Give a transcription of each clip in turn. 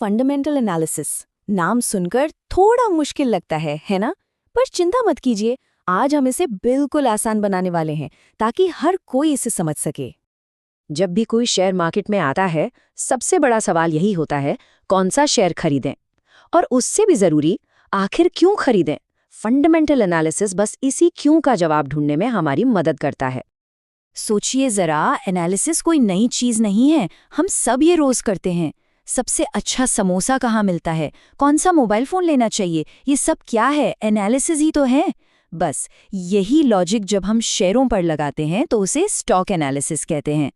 Fundamental analysis. नाम सुनकर थोड़ा मुश्किल लगता है ना? पर चिंता मत कीजिए, आज हम इसे बिल्कुल आसान बनाने वाले हैं ताकि हर कोई इसे समझ सके। जब भी कोई शेयर मार्केट में आता है, सबसे बड़ा सवाल यही होता है, कौन सा शेयर खरीदें? और उससे भी जरूरी, आखिर क्यों खरीदें? फंडामेंटल एनालिसिस बस इसी क्यों का जवाब ढूंढने में हमारी मदद करता है। सोचिए जरा, एनालिसिस कोई नई चीज नहीं है, हम सब ये रोज करते हैं। सबसे अच्छा समोसा कहाँ मिलता है, कौन सा मोबाइल फोन लेना चाहिए, ये सब क्या है? एनालिसिस ही तो है। बस यही लॉजिक जब हम शेयरों पर लगाते हैं तो उसे स्टॉक एनालिसिस कहते हैं।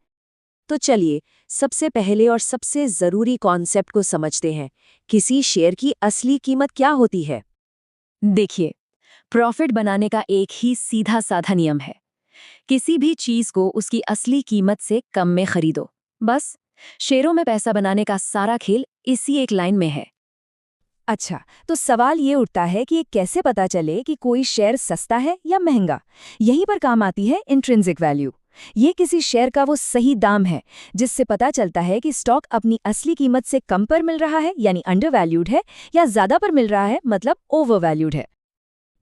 तो चलिए, सबसे पहले और सबसे जरूरी कॉन्सेप्ट को समझते हैं। किसी शेयर की असली कीमत क्या होती है? देखिए, प्रॉफिट बनाने का एक ही सीधा साधा नियम है। किसी भी चीज को उसकी असली कीमत से कम में खरीदो। बस शेयरों में पैसा बनाने का सारा खेल इसी एक लाइन में है। अच्छा, तो सवाल ये उठता है कि ये कैसे पता चले कि कोई शेयर सस्ता है या महंगा? यहीं पर काम आती है इंट्रिंसिक वैल्यू। ये किसी शेयर का वो सही दाम है जिससे पता चलता है कि स्टॉक अपनी असली कीमत से कम पर मिल रहा है यानी अंडर वैल्यूड है, या ज्यादा पर मिल रहा है मतलब ओवर वैल्यूड है।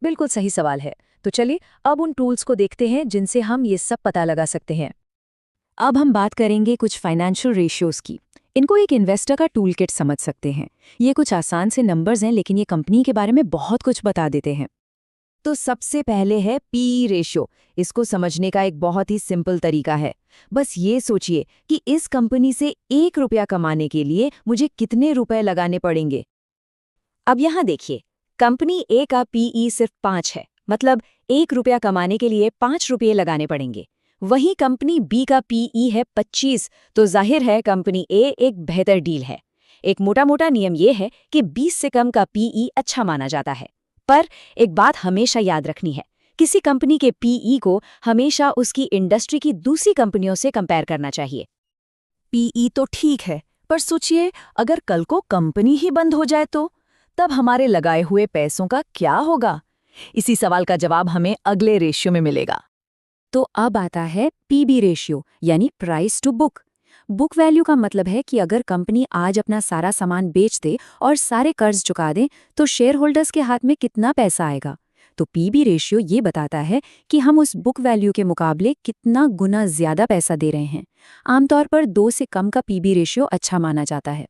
बिल्कुल सही सवाल है। तो चलिए, अब उन टूल्स को देखते हैं जिनसे हम ये सब पता लगा सकते हैं। अब हम बात करेंगे कुछ फाइनेंशियल रेशियोज की। इनको एक इन्वेस्टर का टूल किट समझ सकते हैं। ये कुछ आसान से नंबर्स हैं, लेकिन ये कंपनी के बारे में बहुत कुछ बता देते हैं। तो सबसे पहले है पी रेशियो। इसको समझने का एक बहुत ही सिंपल तरीका है। बस ये सोचिए कि इस कंपनी से 1 रुपया कमाने के लिए मुझे कितने रुपए लगाने पड़ेंगे। अब यहाँ देखिए, कंपनी ए का पीई सिर्फ 5 है, मतलब 1 रुपया कमाने के लिए 5 रुपये लगाने पड़ेंगे। वहीं कंपनी बी का पीई है 25, तो जाहिर है कंपनी ए एक बेहतर डील है। एक मोटा मोटा नियम यह है कि 20 से कम का पीई अच्छा माना जाता है। पर एक बात हमेशा याद रखनी है, किसी कंपनी के पीई को हमेशा उसकी इंडस्ट्री की दूसरी कंपनियों से कंपेयर करना चाहिए। पीई तो ठीक है, पर सोचिए अगर कल को कंपनी ही बंद हो जाए तो तब हमारे लगाए हुए पैसों का क्या होगा? इसी सवाल का जवाब हमें अगले रेशियो में मिलेगा। तो अब आता है पीबी रेशियो, यानी price to book. Book value का मतलब है कि अगर कंपनी आज अपना सारा सामान बेच दे और सारे कर्ज चुका दे तो शेयर होल्डर्स के हाथ में कितना पैसा आएगा। तो पीबी रेशियो ये बताता है कि हम उस बुक वैल्यू के मुकाबले कितना गुना ज्यादा पैसा दे रहे हैं। आमतौर पर 2 से कम का पीबी रेशियो अच्छा माना जाता है।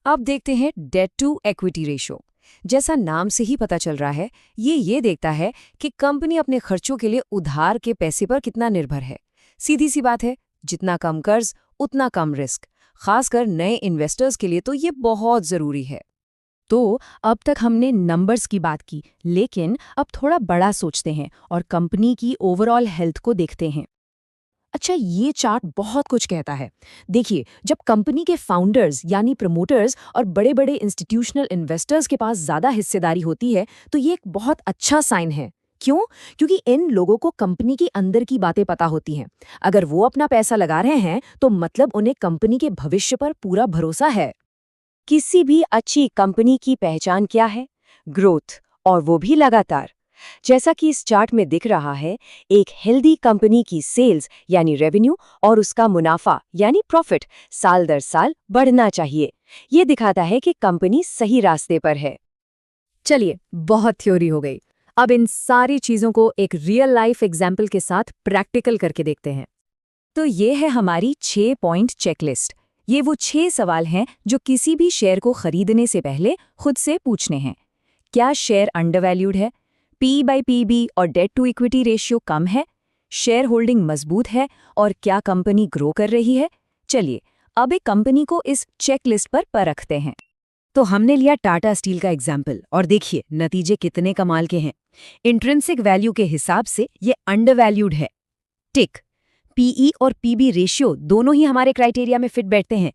अब देखते हैं डेट टू इक्विटी रेशियो। जैसा नाम से ही पता चल रहा है, ये देखता है कि कंपनी अपने खर्चों के लिए उधार के पैसे पर कितना निर्भर है। सीधी सी बात है, जितना कम कर्ज उतना कम रिस्क। खासकर नए इन्वेस्टर्स के लिए तो ये बहुत जरूरी है। तो अब तक हमने नंबर्स की बात की, लेकिन अब थोड़ा बड़ा सोचते हैं और कंपनी की ओवरऑल हेल्थ को देखते हैं। अच्छा, ये चार्ट बहुत कुछ कहता है। देखिए, जब कंपनी के फाउंडर्स यानी प्रमोटर्स और बड़े-बड़े इंस्टीट्यूशनल इन्वेस्टर्स के पास ज़्यादा हिस्सेदारी होती है, तो ये एक बहुत अच्छा साइन है। क्यों? क्योंकि इन लोगों को कंपनी की अंदर की बातें पता होती हैं। अगर वो अपना पैसा लगा रहे हैं, तो मतलब उन्हें कंपनी के भविष्य पर पूरा भरोसा है। किसी भी अच्छी कंपनी की पहचान क्या है? ग्रोथ, और वो भी लगातार। जैसा कि इस चार्ट में दिख रहा है, एक हेल्दी कंपनी की सेल्स यानी रेवेन्यू और उसका मुनाफा यानी प्रॉफिट साल दर साल बढ़ना चाहिए। ये दिखाता है कि कंपनी सही रास्ते पर है। चलिए, बहुत थ्योरी हो गई। अब इन सारी चीज़ों को एक रियल लाइफ एग्जाम्पल के साथ प्रैक्टिकल करके देखते हैं। तो ये है हमारी 6 पॉइंट चेकलिस्ट। ये वो 6 सवाल हैं जो किसी भी शेयर को खरीदने से पहले खुद से पूछने हैं। क्या शेयर अंडरवैल्यूड है? P/PB और डेट टू इक्विटी रेशियो कम है? शेयर होल्डिंग मजबूत है? और क्या कंपनी ग्रो कर रही है? चलिए, अब एक कंपनी को इस चेकलिस्ट पर परखते हैं। तो हमने लिया टाटा स्टील का एग्जाम्पल और देखिए नतीजे कितने कमाल के हैं। इंट्रिंसिक वैल्यू के हिसाब से ये अंडरवैल्यूड है, टिक। पीई और पीबी रेशियो दोनों ही हमारे क्राइटेरिया में फिट बैठते हैं,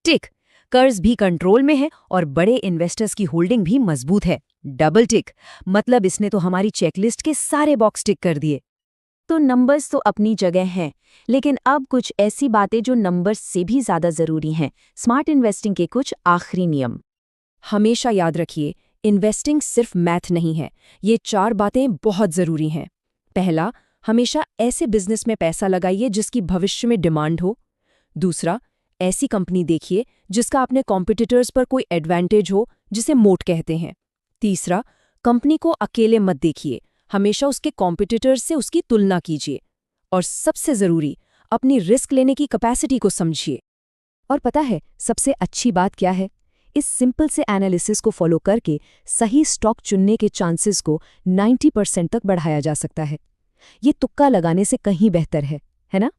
टिक। कर्ज भी कंट्रोल में है और बड़े इन्वेस्टर्स की होल्डिंग भी मजबूत है, डबल टिक। मतलब इसने तो हमारी चेकलिस्ट के सारे बॉक्स टिक कर दिए। तो नंबर्स तो अपनी जगह हैं, लेकिन अब कुछ ऐसी बातें जो नंबर्स से भी ज्यादा जरूरी हैं। स्मार्ट इन्वेस्टिंग के कुछ आखिरी नियम। हमेशा याद रखिए, इन्वेस्टिंग सिर्फ मैथ नहीं है। ये 4 बातें बहुत जरूरी हैं। पहला, हमेशा ऐसे बिजनेस में पैसा लगाइए जिसकी भविष्य में डिमांड हो। दूसरा, ऐसी कंपनी देखिए जिसका अपने कॉम्पिटिटर्स पर कोई एडवांटेज हो, जिसे मोट कहते हैं। तीसरा, कंपनी को अकेले मत देखिए, हमेशा उसके कॉम्पिटिटर्स से उसकी तुलना कीजिए। और सबसे ज़रूरी, अपनी रिस्क लेने की कैपेसिटी को समझिए। और पता है सबसे अच्छी बात क्या है? इस सिंपल से एनालिसिस को फॉलो करके सही स्टॉक चुनने के चांसेस को 90% तक बढ़ाया जा सकता है। ये तुक्का लगाने से कहीं बेहतर है ना?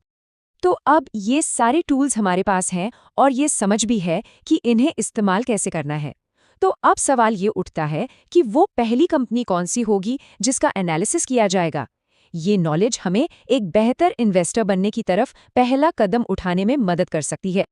तो अब ये सारे टूल्स हमारे पास हैं और ये समझ भी है कि इन्हें इस्तेमाल कैसे करना है। तो अब सवाल ये उठता है कि वो पहली कंपनी कौन सी होगी जिसका एनालिसिस किया जाएगा। ये नॉलेज हमें एक बेहतर इन्वेस्टर बनने की तरफ पहला कदम उठाने में मदद कर सकती है।